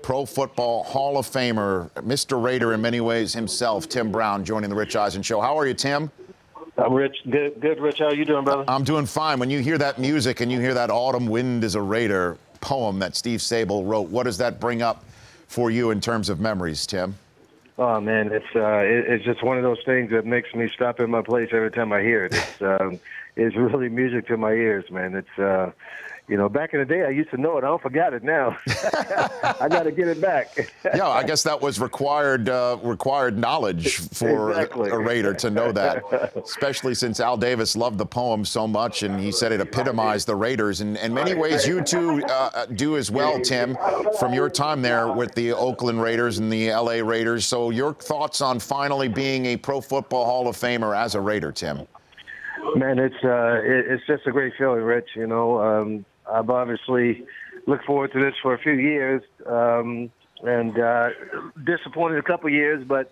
Pro Football Hall of Famer, Mr. Raider in many ways himself, Tim Brown, joining the Rich Eisen Show. How are you, Tim? I'm Rich. Good, Rich. How are you doing, brother? I'm doing fine. When you hear that music and you hear that Autumn Wind is a Raider poem that Steve Sable wrote, what does that bring up for you in terms of memories, Tim? Oh, man, it's just one of those things that makes me stop in my place every time I hear it. It's really music to my ears, man. It's back in the day, I used to know it. I don't forgot it now. I got to get it back. Yeah, I guess that was required knowledge for exactly. a Raider to know that, especially since Al Davis loved the poem so much, and he said it epitomized the Raiders. And in many ways, you too do as well, Tim, from your time there with the Oakland Raiders and the L.A. Raiders. So your thoughts on finally being a Pro Football Hall of Famer as a Raider, Tim? Man, it's just a great feeling, Rich. I've obviously looked forward to this for a few years, and disappointed a couple years, but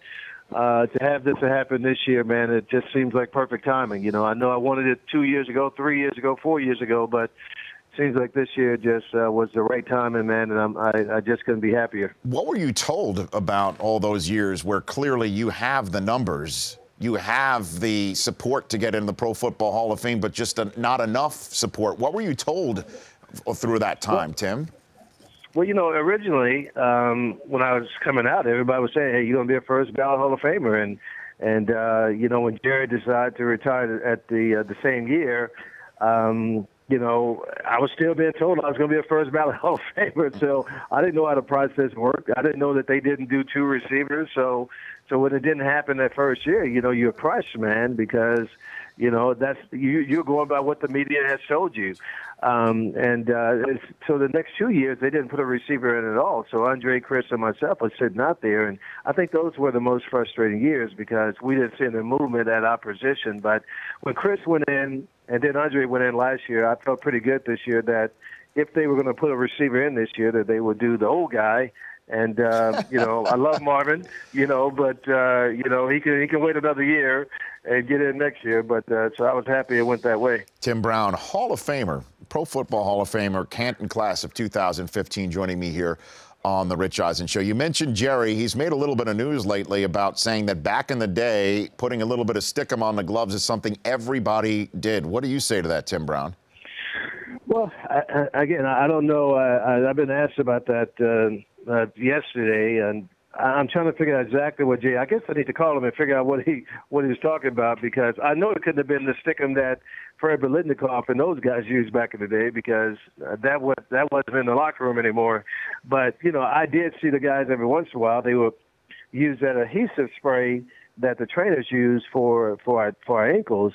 to have this happen this year, man, it just seems like perfect timing. I know I wanted it 2 years ago, 3 years ago, 4 years ago, but it seems like this year just was the right timing, man, and I just couldn't be happier. What were you told about all those years where clearly you have the numbers? You have the support to get in the Pro Football Hall of Fame, but just not enough support. What were you told through that time, Tim? Well, originally when I was coming out, everybody was saying, "Hey, you're going to be a first ballot Hall of Famer." And when Jerry decided to retire at the same year, I was still being told I was going to be a first ballot Hall of Famer. So I didn't know how the process worked. I didn't know that they didn't do two receivers. So when it didn't happen that first year, you're crushed, man, because that's you're going by what the media has told you. So the next 2 years, they didn't put a receiver in at all. So Andre, Chris, and myself was sitting out there, and I think those were the most frustrating years because we didn't see any movement at our position. But when Chris went in and then Andre went in last year, I felt pretty good this year that if they were going to put a receiver in this year, that they would do the old guy. And, I love Marvin, but, he can wait another year and get in next year. But so I was happy it went that way. Tim Brown, Hall of Famer, Pro Football Hall of Famer, Canton class of 2015, joining me here on the Rich Eisen Show. You mentioned Jerry. He's made a little bit of news lately about saying that back in the day, putting a little bit of stickum on the gloves is something everybody did. What do you say to that, Tim Brown? Well, I don't know. I've been asked about that yesterday, and I'm trying to figure out exactly what Jay. I guess I need to call him and figure out what he was talking about because I know it couldn't have been the stickum that Fred Biletnikoff and those guys used back in the day because that wasn't in the locker room anymore. But I did see the guys every once in a while. They would use that adhesive spray that the trainers use for our ankles.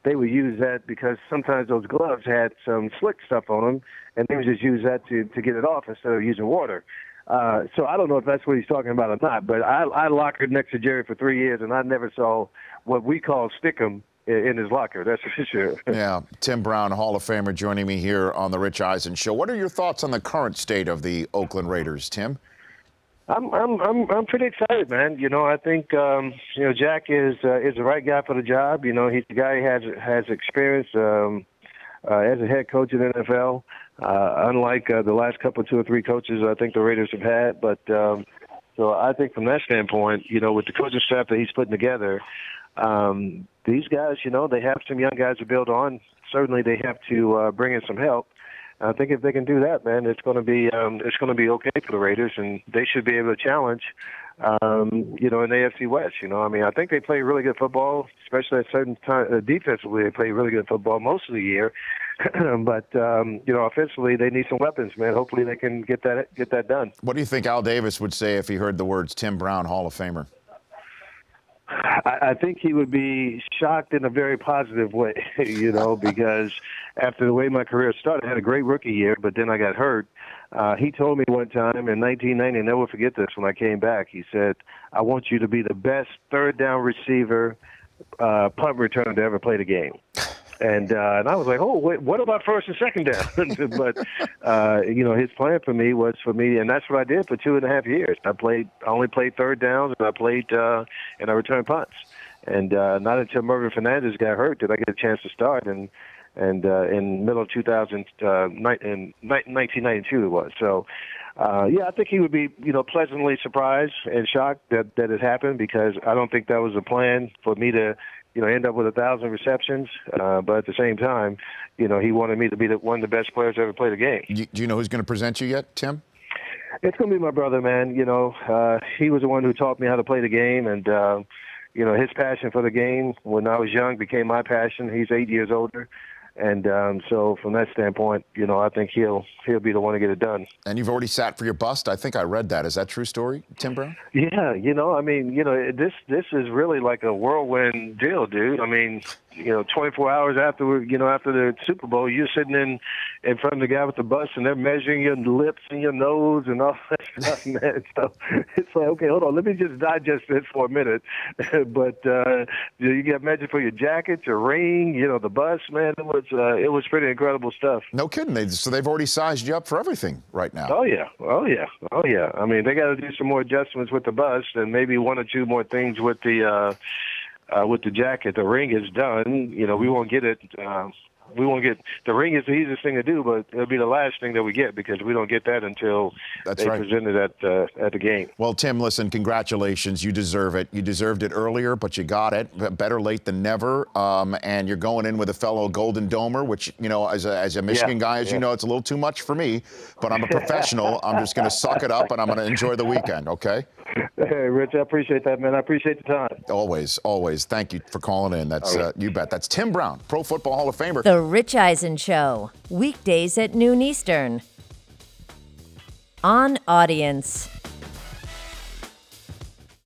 They would use that because sometimes those gloves had some slick stuff on them, and they would just use that to get it off instead of using water. So I don't know if that's what he's talking about or not, but I lockered next to Jerry for 3 years, and I never saw what we call stickum in his locker. That's for sure. Yeah, Tim Brown, Hall of Famer, joining me here on the Rich Eisen Show. What are your thoughts on the current state of the Oakland Raiders, Tim? I'm pretty excited, man. I think Jack is the right guy for the job. He's the guy who has experience as a head coach in the NFL. Unlike the last couple, 2 or 3 coaches I think the Raiders have had. But so I think from that standpoint, with the coaching staff that he's putting together, these guys, they have some young guys to build on. Certainly they have to bring in some help. I think if they can do that, man, it's going to be okay for the Raiders, and they should be able to challenge, in the AFC West. I think they play really good football, especially at certain times. Defensively, they play really good football most of the year, but offensively, they need some weapons, man. Hopefully, they can get that done. What do you think Al Davis would say if he heard the words Tim Brown, Hall of Famer? I think he would be shocked in a very positive way, because after the way my career started, I had a great rookie year, but then I got hurt. He told me one time in 1990, I'll never forget this, when I came back, he said, "I want you to be the best third down receiver, punt returner to ever play the game." And I was like, oh, wait, what about first and second down? But, his plan for me was and that's what I did for 2.5 years. I only played third downs, and I returned punts. And not until Mervin Fernandez got hurt did I get a chance to start. And and in middle of 1992 it was. So, yeah, I think he would be, pleasantly surprised and shocked that it happened, because I don't think that was the plan for me to, end up with 1,000 receptions. But at the same time, he wanted me to be one of the best players to ever play the game. Do you know who's going to present you yet, Tim? It's going to be my brother, man. He was the one who taught me how to play the game, and his passion for the game when I was young became my passion. He's 8 years older, and so from that standpoint, I think he'll be the one to get it done. And you've already sat for your bust. I think I read that. Is that true story, Tim Brown? Yeah, this is really like a whirlwind deal, dude. I mean, 24 hours after after the Super Bowl, you're sitting in front of the guy with the bus, and they're measuring your lips and your nose and all that stuff, man. So it's like, okay, hold on, let me just digest this for a minute. But you get measured for your jacket, your ring, the bus, man. It was pretty incredible stuff. No kidding. So they've already sized you up for everything right now. Oh yeah. I mean, they got to do some more adjustments with the bus, and maybe one or two more things with the jacket. The ring is done. We won't get it. The ring is the easiest thing to do, but it'll be the last thing that we get, because we don't get that until present it at the game. Well, Tim, listen, congratulations. You deserve it. You deserved it earlier, but you got it. Better late than never. And you're going in with a fellow Golden Domer, which, as a Michigan guy, as you know, it's a little too much for me. But I'm a professional. I'm just going to suck it up, and I'm going to enjoy the weekend, okay? Hey, Rich, I appreciate that, man. I appreciate the time. Always, always. Thank you for calling in. That's you bet. That's Tim Brown, Pro Football Hall of Famer. The Rich Eisen Show, weekdays at noon Eastern. On Audience.